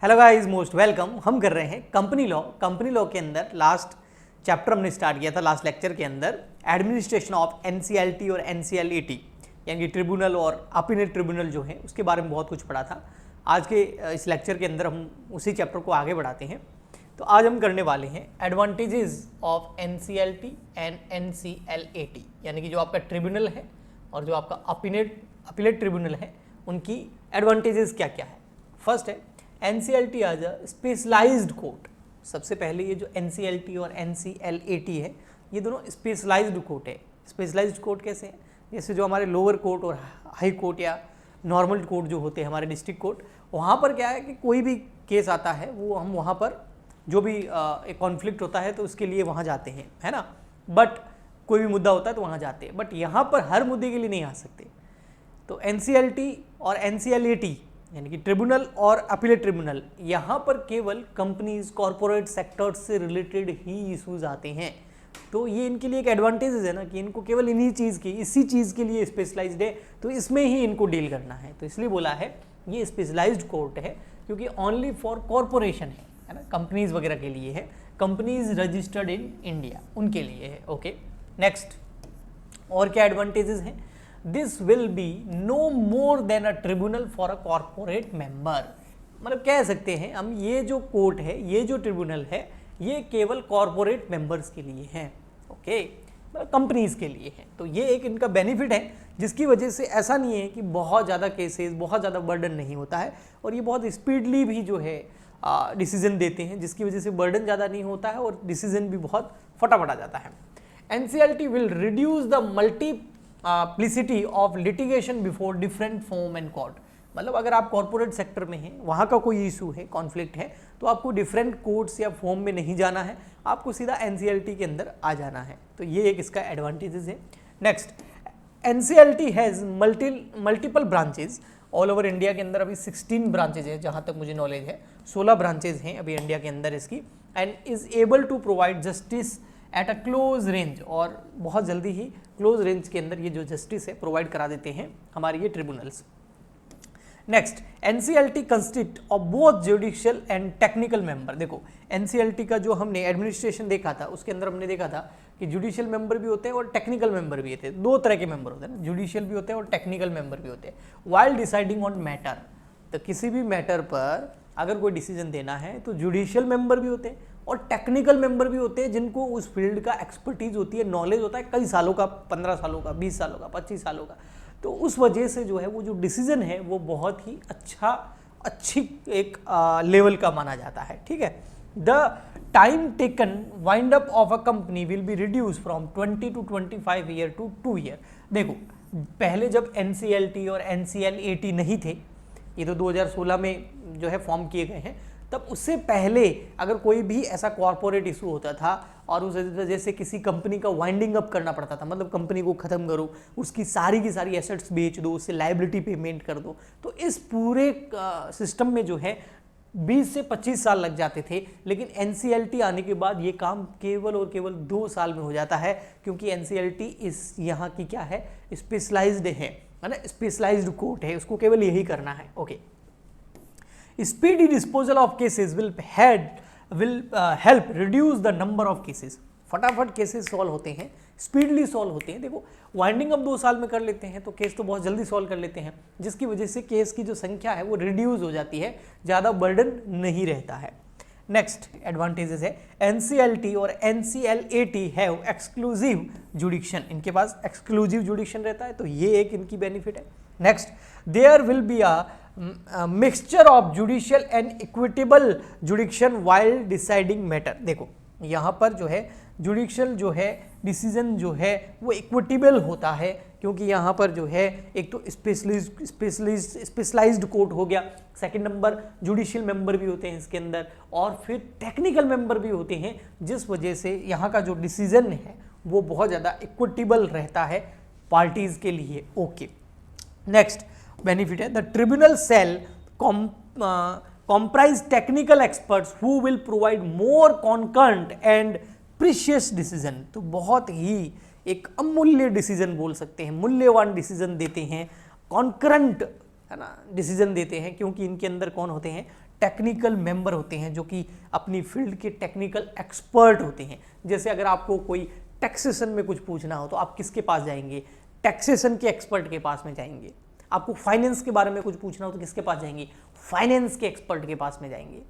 Hello guys, most welcome. हम कर रहे हैं कंपनी लॉ के अंदर लास्ट चैप्टर हमने स्टार्ट किया था लास्ट लेक्चर के अंदर एडमिनिस्ट्रेशन ऑफ एनसीएलटी और एनसीएलएटी यानी कि ट्रिब्यूनल और अपीलेट ट्रिब्यूनल जो है उसके बारे में बहुत कुछ पढ़ा था। आज के इस लेक्चर के अंदर हम उसी चैप्टर को आगे बढ़ाते हैं। तो आज हम करने वाले हैं advantages of NCLT and NCLAT यानी कि जो आपका ट्रिब्यूनल है और जो आपका अपीलेट ट्रिब्यूनल है उनकी एडवांटेजेस क्या क्या है। फर्स्ट है NCLT as a specialized court. सबसे पहले ये जो एनसीएलटी और एनसीएलएटी है ये दोनों स्पेशलाइज्ड कोर्ट है। स्पेशलाइज्ड कोर्ट कैसे है? जैसे जो हमारे लोअर कोर्ट और हाई कोर्ट या नॉर्मल कोर्ट जो होते हैं हमारे डिस्ट्रिक्ट कोर्ट, वहाँ पर क्या है कि कोई भी केस आता है वो हम वहाँ पर जो भी एक कॉन्फ्लिक्ट होता है तो उसके लिए वहाँ जाते हैं, है ना। बट कोई भी मुद्दा होता है तो वहाँ जाते हैं, बट यहाँ पर हर मुद्दे के लिए नहीं आ सकते। तो एनसीएलटी और एनसीएलएटी यानी कि ट्रिब्यूनल और अपीलेट ट्रिब्यूनल, यहाँ पर केवल कंपनीज कॉरपोरेट सेक्टर से रिलेटेड ही इश्यूज आते हैं। तो ये इनके लिए एक एडवांटेज है ना कि इनको केवल इसी चीज़ के लिए स्पेशलाइज्ड है, तो इसमें ही इनको डील करना है। तो इसलिए बोला है ये स्पेशलाइज्ड कोर्ट है क्योंकि ओनली फॉर कॉरपोरेशन है ना, कंपनीज वगैरह के लिए है, कंपनीज रजिस्टर्ड इन इंडिया उनके लिए है। ओके, नेक्स्ट और क्या एडवांटेजेस हैं? This will be no more than a tribunal for a corporate member. मतलब कह सकते हैं हम ये जो कोर्ट है, ये जो ट्रिब्यूनल है, ये केवल कॉर्पोरेट मेंबर्स के लिए है। ओके, मतलब कंपनीज के लिए है। तो ये एक इनका बेनिफिट है जिसकी वजह से ऐसा नहीं है कि बहुत ज़्यादा केसेस, बहुत ज़्यादा बर्डन नहीं होता है और ये बहुत स्पीडली भी जो है डिसीजन देते हैं, जिसकी वजह से बर्डन ज़्यादा नहीं होता है और डिसीजन भी बहुत फटाफट आ जाता है। NCLT will reduce the multiplicity of litigation before different form and court. मतलब अगर आप कॉर्पोरेट सेक्टर में हैं, वहाँ का कोई इशू है, कॉन्फ्लिक्ट है, तो आपको डिफरेंट कोर्ट्स या फॉर्म में नहीं जाना है, आपको सीधा एनसीएलटी के अंदर आ जाना है। तो ये एक इसका एडवांटेजेस है। Next, NCLT has multiple branches all over India के अंदर। अभी 16 ब्रांचेज है जहाँ तक मुझे नॉलेज है, 16 ब्रांचेज हैं अभी इंडिया के अंदर इसकी। And is able to provide justice at a close range, और बहुत जल्दी ही क्लोज रेंज के अंदर ये जो जस्टिस है प्रोवाइड करा देते हैं हमारे ये tribunals. Next, NCLT consist of both judicial and technical member. देखो एनसीएलटी का जो हमने एडमिनिस्ट्रेशन देखा था उसके अंदर हमने देखा था कि जुडिशियल मेंबर भी होते हैं और टेक्निकल मेंबर भी होते हैं। दो तरह के मेंबर होते हैं ना, जुडिशियल भी होते हैं और टेक्निकल मेंबर भी होते हैं। वाइल डिसाइडिंग ऑन मैटर, तो किसी भी मैटर पर अगर कोई डिसीजन देना है तो जुडिशियल मेंबर भी होते हैं और टेक्निकल मेंबर भी होते हैं जिनको उस फील्ड का एक्सपर्टीज होती है, नॉलेज होता है कई सालों का, 15 सालों का, 20 सालों का, 25 सालों का। तो उस वजह से जो है वो जो डिसीजन है वो बहुत ही अच्छी एक लेवल का माना जाता है। ठीक है, the time taken wind up of a company will be reduce from 20 to 25 year to 2 year. देखो पहले जब एनसीएलटी और एनसीएलएटी नहीं थे, ये तो 2016 में जो है फॉर्म किए गए हैं, तब उससे पहले अगर कोई भी ऐसा कॉर्पोरेट इशू होता था और उस वजह से किसी कंपनी का वाइंडिंग अप करना पड़ता था, मतलब कंपनी को ख़त्म करो, उसकी सारी की सारी एसेट्स बेच दो, उससे लायबिलिटी पेमेंट कर दो, तो इस पूरे सिस्टम में जो है 20 से 25 साल लग जाते थे। लेकिन एनसीएलटी आने के बाद ये काम केवल और केवल 2 साल में हो जाता है, क्योंकि एनसीएलटी इस यहाँ की क्या है, स्पेशलाइज्ड है ना, स्पेशलाइज्ड कोर्ट है, उसको केवल यही करना है। Okay, speedy disposal of cases will help reduce the number of cases. फटाफट केसेस सॉल्व होते हैं, स्पीडली सॉल्व होते हैं। देखो वाइंडिंग अप 2 साल में कर लेते हैं तो केस तो बहुत जल्दी सॉल्व कर लेते हैं, जिसकी वजह से केस की जो संख्या है वो रिड्यूस हो जाती है, ज़्यादा बर्डन नहीं रहता है। नेक्स्ट एडवांटेजेस है एनसीएलटी और एनसीएलएटी हैव एक्सक्लूसिव जुडिक्शन। इनके पास एक्सक्लूसिव जुडिक्शन रहता है, तो ये एक इनकी बेनिफिट है। Next, there will be a mixture of judicial and equitable jurisdiction while deciding matter. देखो यहाँ पर जो है जुडिशियल जो है डिसीजन जो है वो इक्विटेबल होता है, क्योंकि यहाँ पर जो है एक तो स्पेशलाइज्ड कोर्ट हो गया, सेकंड नंबर जुडिशियल मेंबर भी होते हैं इसके अंदर, और फिर टेक्निकल मेंबर भी होते हैं, जिस वजह से यहाँ का जो डिसीजन है वो बहुत ज़्यादा इक्विटेबल रहता है पार्टीज के लिए। ओके, नेक्स्ट बेनिफिट है the tribunal shall comprise technical experts who will provide more concurrent and precious decision। तो बहुत ही एक अमूल्य डिसीजन बोल सकते हैं, मूल्यवान डिसीजन देते हैं, कॉन्करेंट है ना डिसीजन देते हैं, क्योंकि इनके अंदर कौन होते हैं, टेक्निकल मेंबर होते हैं जो कि अपनी फील्ड के टेक्निकल एक्सपर्ट होते हैं। जैसे अगर आपको कोई टैक्सेशन में कुछ पूछना हो तो आप किसके पास जाएंगे? टैक्सेशन के एक्सपर्ट के पास में जाएंगे। आपको फाइनेंस के बारे में कुछ पूछना हो तो किसके पास जाएंगे? फाइनेंस के एक्सपर्ट के पास में जाएंगे,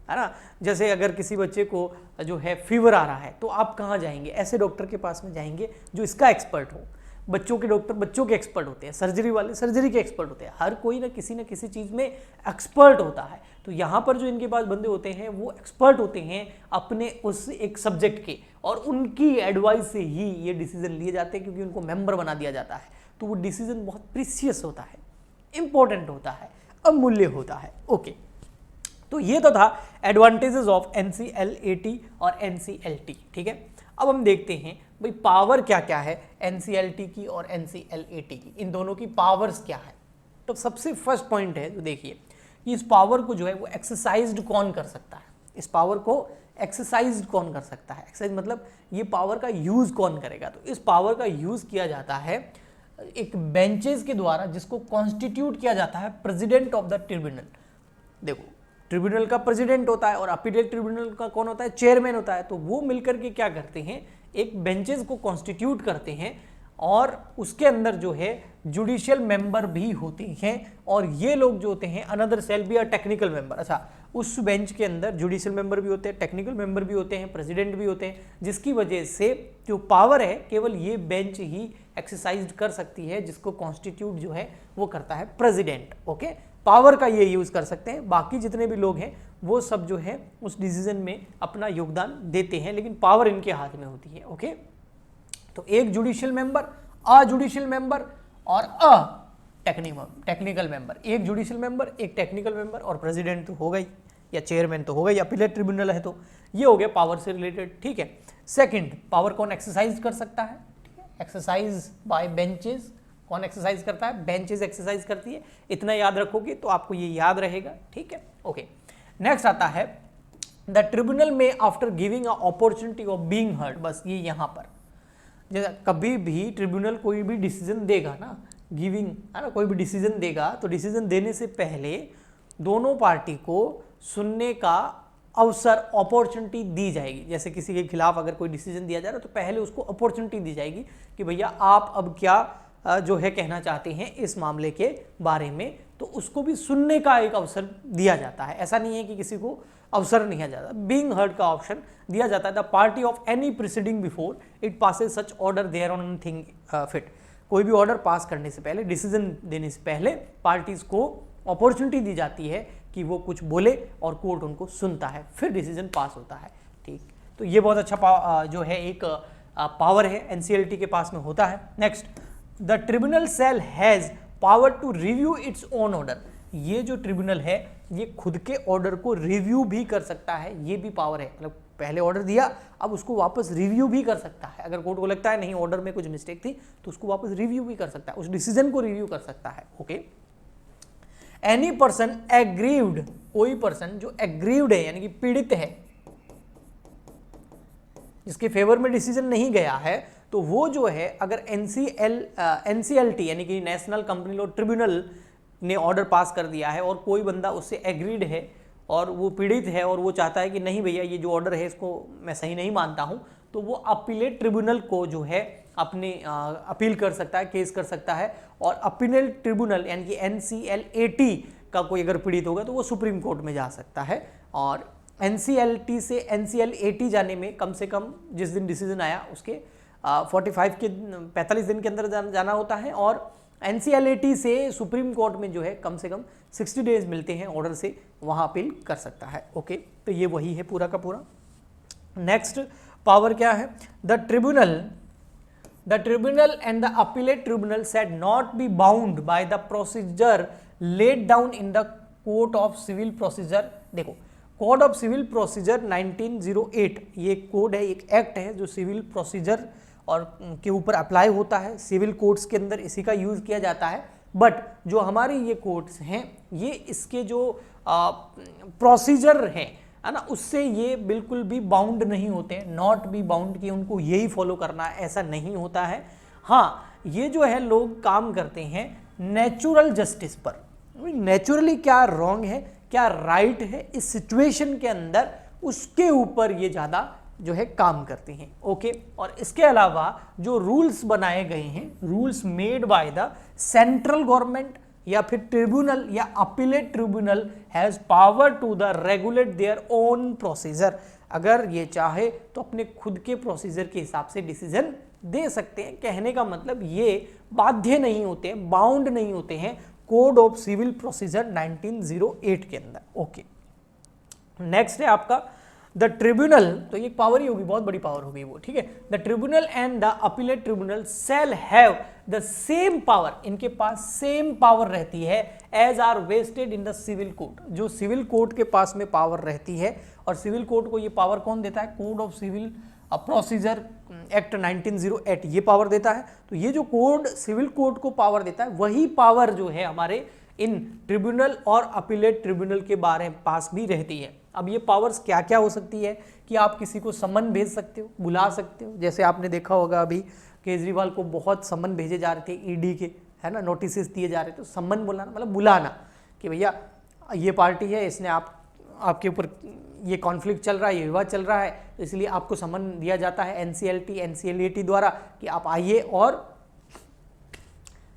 है ना। जैसे अगर किसी बच्चे को जो है फीवर आ रहा है तो आप कहाँ जाएंगे? ऐसे डॉक्टर के पास में जाएंगे जो इसका एक्सपर्ट हो। बच्चों के डॉक्टर बच्चों के एक्सपर्ट होते हैं, सर्जरी वाले सर्जरी के एक्सपर्ट होते हैं। हर कोई ना किसी चीज़ में एक्सपर्ट होता है। तो यहाँ पर जो इनके पास बंदे होते हैं वो एक्सपर्ट होते हैं अपने उस एक सब्जेक्ट के, और उनकी एडवाइस से ही ये डिसीजन लिए जाते हैं, क्योंकि उनको मेंबर बना दिया जाता है। तो वो डिसीजन बहुत प्रीसियस होता है, इंपॉर्टेंट होता है, अमूल्य होता है। ओके, तो ये तो था एडवांटेजेस ऑफ NCLAT और NCLT। ठीक है, अब हम देखते हैं भाई पावर क्या क्या है NCLT की और NCLAT की, इन दोनों की पावर्स क्या है। तो सबसे फर्स्ट पॉइंट है, जो देखिए कि इस पावर को जो है वो एक्सरसाइज्ड कौन कर सकता है। इस पावर को एक्सरसाइज्ड कौन कर सकता है? एक्सरसाइज मतलब ये पावर का यूज कौन करेगा? तो इस पावर का यूज किया जाता है एक बेंचेस के द्वारा, जिसको कॉन्स्टिट्यूट किया जाता है प्रेसिडेंट ऑफ द ट्रिब्यूनल। देखो, ट्रिब्यूनल का प्रेसिडेंट होता है और अपीलेट ट्रिब्यूनल का कौन होता है? चेयरमैन होता है। तो वो मिलकर के क्या करते हैं? एक बेंचेस को कॉन्स्टिट्यूट करते हैं, और उसके अंदर जो है जुडिशियल मेंबर भी होते हैं, और ये लोग जो होते हैं another shall be a technical member. अच्छा, उस बेंच के अंदर जुडिशियल मेंबर भी होते हैं, टेक्निकल मेंबर भी होते हैं, प्रेसिडेंट भी होते हैं, जिसकी वजह से जो पावर है केवल ये बेंच ही एक्सरसाइज कर सकती है, जिसको कॉन्स्टिट्यूट जो है वो करता है प्रेसिडेंट। ओके, पावर का ये यूज कर सकते हैं। बाकी जितने भी लोग हैं वो सब जो है उस डिसीजन में अपना योगदान देते हैं, लेकिन पावर इनके हाथ में होती है। ओके, तो एक judicial member, a judicial member और टेक्निकल मेंबर। एक जुडिशियल मेंबर, एक टेक्निकल मेंबर, और प्रेसिडेंट तो हो गई, या चेयरमैन तो हो गई, अपीलेट ट्रिब्यूनल है तो ये हो गया पावर से रिलेटेड। ठीक है, सेकंड, पावर कौन एक्सरसाइज कर सकता है? ठीक है, एक्सरसाइज बाय बेंचेस। कौन एक्सरसाइज करता है? बेंचेस एक्सरसाइज करती है। इतना याद रखोगे तो आपको ये याद रहेगा। ठीक है, ओके। नेक्स्ट आता है द ट्रिब्यूनल में after giving a opportunity of being heard. बस ये यहाँ पर जैसे कभी भी ट्रिब्यूनल कोई भी डिसीजन देगा ना, गिविंग है ना, कोई भी डिसीजन देगा तो डिसीजन देने से पहले दोनों पार्टी को सुनने का अवसर, अपॉर्चुनिटी दी जाएगी। जैसे किसी के खिलाफ अगर कोई डिसीजन दिया जा रहा है तो पहले उसको अपॉर्चुनिटी दी जाएगी कि भैया आप अब क्या जो है कहना चाहते हैं इस मामले के बारे में, तो उसको भी सुनने का एक अवसर दिया जाता है। ऐसा नहीं है कि किसी को अवसर नहीं दिया जाता, बीइंग हर्ड का ऑप्शन दिया जाता है। The party of any proceeding before it passes such order there on anything fit. कोई भी ऑर्डर पास करने से पहले, डिसीजन देने से पहले पार्टीज को अपॉर्चुनिटी दी जाती है कि वो कुछ बोले और कोर्ट उनको सुनता है, फिर डिसीजन पास होता है। ठीक, तो ये बहुत अच्छा जो है एक पावर है NCLT के पास में होता है। Next, the tribunal shall has power to review its own order. ये जो ट्रिब्यूनल है ये खुद के ऑर्डर को रिव्यू भी कर सकता है, ये भी पावर है। मतलब पहले ऑर्डर दिया, अब उसको वापस रिव्यू भी कर सकता है। अगर कोर्ट को लगता है नहीं ऑर्डर में कुछ मिस्टेक थी तो उसको वापस रिव्यू भी कर सकता है, उस डिसीजन को रिव्यू कर सकता है। ओके, एनी पर्सन एग्रीव्ड, कोई पर्सन जो एग्रीव्ड है यानी कि पीड़ित है, जिसके फेवर में डिसीजन नहीं गया है, तो वो जो है अगर NCLT यानी कि नेशनल कंपनी लॉ ट्रिब्यूनल ने ऑर्डर पास कर दिया है और कोई बंदा उससे एग्रीड है और वो पीड़ित है और वो चाहता है कि नहीं भैया ये जो ऑर्डर है इसको मैं सही नहीं मानता हूं, तो वो अपीलेट ट्रिब्यूनल को जो है अपने अपील कर सकता है, केस कर सकता है। और अपीलेट ट्रिब्यूनल यानी कि NCLAT का कोई अगर पीड़ित होगा तो वो सुप्रीम कोर्ट में जा सकता है। और NCLT से NCLAT जाने में कम से कम जिस दिन डिसीजन आया उसके 45 दिन के अंदर जाना होता है, और NCLAT से सुप्रीम कोर्ट में जो है कम से कम 60 डेज मिलते हैं ऑर्डर से, वहाँ अपील कर सकता है। ओके, तो ये वही है पूरा का पूरा। नेक्स्ट पावर क्या है? The tribunal and the appellate tribunal shall not be bound by the procedure laid down in the court of civil procedure. देखो, कोड ऑफ सिविल प्रोसीजर 1908 ये कोड है, एक एक्ट है जो सिविल प्रोसीजर और के ऊपर अप्लाई होता है, सिविल कोर्ट्स के अंदर इसी का यूज़ किया जाता है। बट जो हमारे ये कोर्ट्स हैं ये इसके जो प्रोसीजर है ना, उससे ये बिल्कुल भी बाउंड नहीं होते हैं, नॉट बी बाउंड कि उनको यही फॉलो करना है, ऐसा नहीं होता है। हाँ, ये जो है लोग काम करते हैं नेचुरल जस्टिस पर। नेचुरली क्या रॉन्ग है क्या राइट है इस सिचुएशन के अंदर, उसके ऊपर ये ज़्यादा जो है काम करती हैं। ओके, और इसके अलावा जो रूल्स बनाए गए हैं, rules made by the central government या फिर ट्रिब्यूनल या appellate tribunal has power to the regulate their own procedure. अगर ये चाहे तो अपने खुद के प्रोसीजर के हिसाब से डिसीजन दे सकते हैं। कहने का मतलब ये बाध्य नहीं होते हैं, बाउंड नहीं होते हैं कोड ऑफ सिविल प्रोसीजर 1908 के अंदर। ओके, नेक्स्ट है आपका द ट्रिब्यूनल, तो ये पावर ही होगी, बहुत बड़ी पावर होगी वो, ठीक है। The tribunal and the appellate tribunal shall have the same power, इनके पास सेम पावर रहती है as are vested in the civil code, जो सिविल कोड के पास में पावर रहती है। और सिविल कोड को ये पावर कौन देता है? Code of civil procedure act 1908 ये पावर देता है। तो ये जो कोड सिविल कोड को पावर देता है, वही पावर जो है हमारे इन ट्रिब्यूनल और अपीलेट ट्रिब्यूनल के बारे में पास भी रहती है। अब ये पावर्स क्या क्या हो सकती है कि आप किसी को समन भेज सकते हो, बुला सकते हो, जैसे आपने देखा होगा अभी केजरीवाल को बहुत समन भेजे जा रहे थे ईडी के, है ना, नोटिस दिए जा रहे थे। तो समन बुलाना मतलब बुलाना कि भैया ये पार्टी है, इसने आपके ऊपर ये कॉन्फ्लिक्ट चल रहा है, ये विवाद चल रहा है, तो इसलिए आपको समन दिया जाता है एनसीएलटी एनसीएलएटी द्वारा कि आप आइए और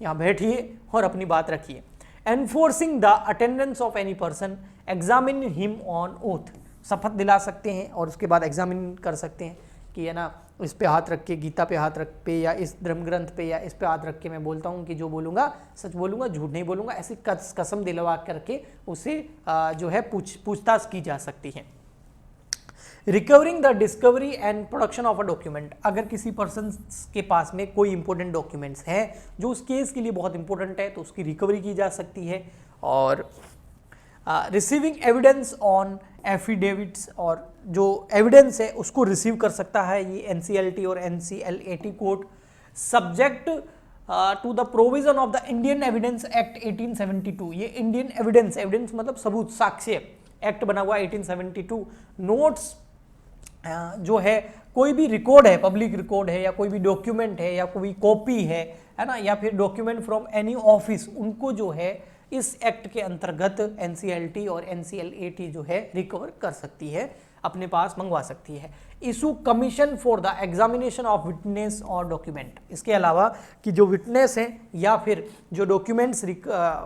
यहाँ बैठिए और अपनी बात रखिए। Enforcing the attendance of any person, examine him on oath, शपथ दिला सकते हैं और उसके बाद एग्जामिन कर सकते हैं कि है ना, इस पे हाथ रख के, गीता पे हाथ रख पे या इस धर्म ग्रंथ पे या इस पे हाथ रख के मैं बोलता हूँ कि जो बोलूँगा सच बोलूँगा, झूठ नहीं बोलूँगा, ऐसी कसम दिलवा करके उसे जो है पूछताछ की जा सकती है। Recovering the discovery and production of a document, अगर किसी पर्सन के पास में कोई इंपॉर्टेंट डॉक्यूमेंट्स हैं जो उस केस के लिए बहुत इंपॉर्टेंट है, तो उसकी रिकवरी की जा सकती है। और रिसीविंग एविडेंस ऑन एफिडेविट्स, और जो एविडेंस है उसको रिसीव कर सकता है ये एनसीएलटी और NCLAT court, subject to the provision of the Indian evidence act 1872। ये इंडियन एविडेंस मतलब सबूत, साक्ष्य एक्ट बना हुआ 1872। नोट्स जो है, कोई भी रिकॉर्ड है, पब्लिक रिकॉर्ड है या कोई भी डॉक्यूमेंट है या कोई कॉपी है ना, या फिर डॉक्यूमेंट फ्रॉम एनी ऑफिस, उनको जो है इस एक्ट के अंतर्गत एनसीएलटी और एनसीएलएटी जो है रिकवर कर सकती है, अपने पास मंगवा सकती है। Issue commission for the examination of witness और डॉक्यूमेंट, इसके अलावा कि जो विटनेस है या फिर जो डॉक्यूमेंट्स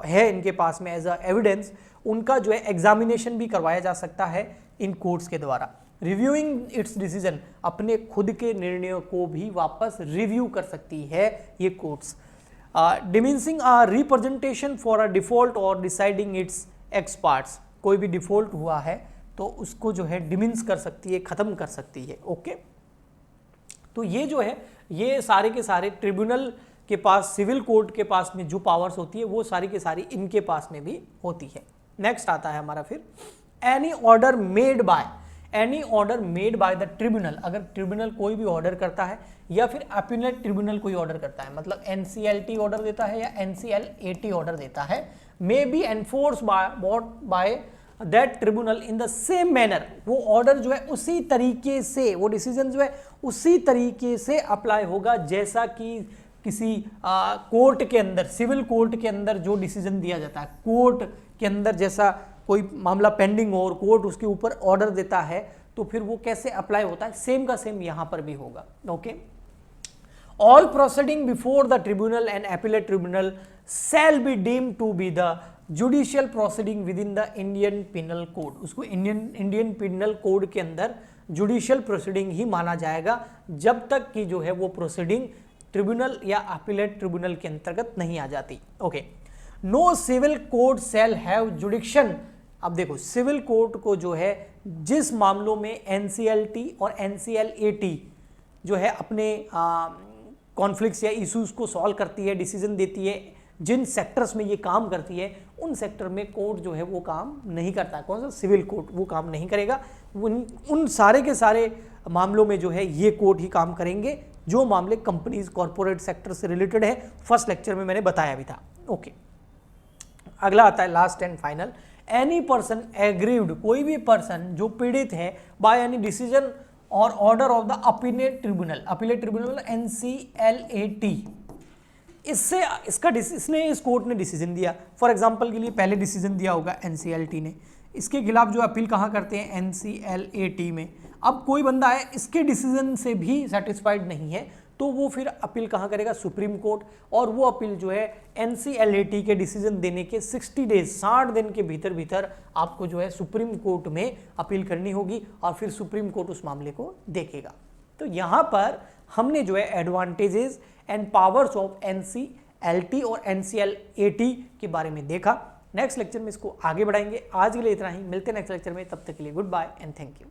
है इनके पास में एज अ एविडेंस, उनका जो है एग्जामिनेशन भी करवाया जा सकता है इन कोर्ट्स के द्वारा। रिव्यूइंग इट्स डिसीजन, अपने खुद के निर्णयों को भी वापस रिव्यू कर सकती है ये courts. Diminishing a representation for a default और डिसाइडिंग इट्स एक्सपर्ट्स, कोई भी डिफॉल्ट हुआ है तो उसको जो है डिमिनिश कर सकती है, खत्म कर सकती है। ओके, तो ये जो है ये सारे के सारे ट्रिब्यूनल के पास, सिविल कोर्ट के पास में जो पावर्स होती है वो सारी के सारी इनके पास में भी होती है। नेक्स्ट आता है हमारा फिर any order made by the tribunal, अगर ट्रिब्यूनल कोई भी ऑर्डर करता है या फिर अपीलेट ट्रिब्यूनल कोई ऑर्डर करता है, मतलब एनसीएलटी ऑर्डर देता है या एनसीएलएटी ऑर्डर देता है, may be enforce by that tribunal in the same manner, वो ऑर्डर जो है उसी तरीके से, वो डिसीजन जो है उसी तरीके से अप्लाई होगा जैसा कि किसी कोर्ट के अंदर, सिविल कोर्ट के अंदर जो डिसीजन दिया जाता है, कोर्ट के अंदर जैसा कोई मामला पेंडिंग हो और कोर्ट उसके ऊपर ऑर्डर देता है तो फिर वो कैसे अप्लाई होता है, सेम का सेम यहां पर भी होगा। Okay, all proceeding before the tribunal and appellate tribunal shall be deemed to be the judicial proceeding within the Indian penal code, उसको इंडियन पिनल कोड के अंदर जुडिशियल प्रोसीडिंग ही माना जाएगा जब तक कि जो है वो प्रोसीडिंग ट्रिब्यूनल या अपीलेट ट्रिब्यूनल के अंतर्गत नहीं आ जाती। Okay, no civil court shall have jurisdiction, अब देखो सिविल कोर्ट को जो है जिस मामलों में एनसीएलटी और एनसीएलएटी जो है अपने कॉन्फ्लिक्ट्स या इश्यूज को सॉल्व करती है, डिसीजन देती है, जिन सेक्टर्स में ये काम करती है उन सेक्टर में कोर्ट जो है वो काम नहीं करता। कौन सा? सिविल कोर्ट वो काम नहीं करेगा। उन सारे के सारे मामलों में जो है ये कोर्ट ही काम करेंगे जो मामले कंपनीज कॉर्पोरेट सेक्टर से रिलेटेड है। फर्स्ट लेक्चर में मैंने बताया भी था। ओके, अगला आता है last and final, any person aggrieved, कोई भी पर्सन जो पीड़ित है बाय एनी डिसीजन और order of the appellate tribunal, appellate tribunal NCLAT, इसने इस कोर्ट ने डिसीजन दिया, फॉर एग्जांपल के लिए पहले डिसीजन दिया होगा एनसीएलटी ने, इसके खिलाफ जो अपील कहाँ करते हैं, एनसीएलएटी में। अब कोई बंदा है इसके डिसीजन से भी सेटिस्फाइड नहीं है तो वो फिर अपील कहाँ करेगा, सुप्रीम कोर्ट, और वो अपील जो है एनसीएलएटी के डिसीजन देने के 60 डेज 60 दिन के भीतर भीतर आपको जो है सुप्रीम कोर्ट में अपील करनी होगी और फिर सुप्रीम कोर्ट उस मामले को देखेगा। तो यहाँ पर हमने जो है advantages and powers of NCLT और एनसीएलएटी के बारे में देखा। नेक्स्ट लेक्चर में इसको आगे बढ़ाएंगे। आज के लिए इतना ही, मिलते हैं नेक्स्ट लेक्चर में, तब तक के लिए goodbye and thank you.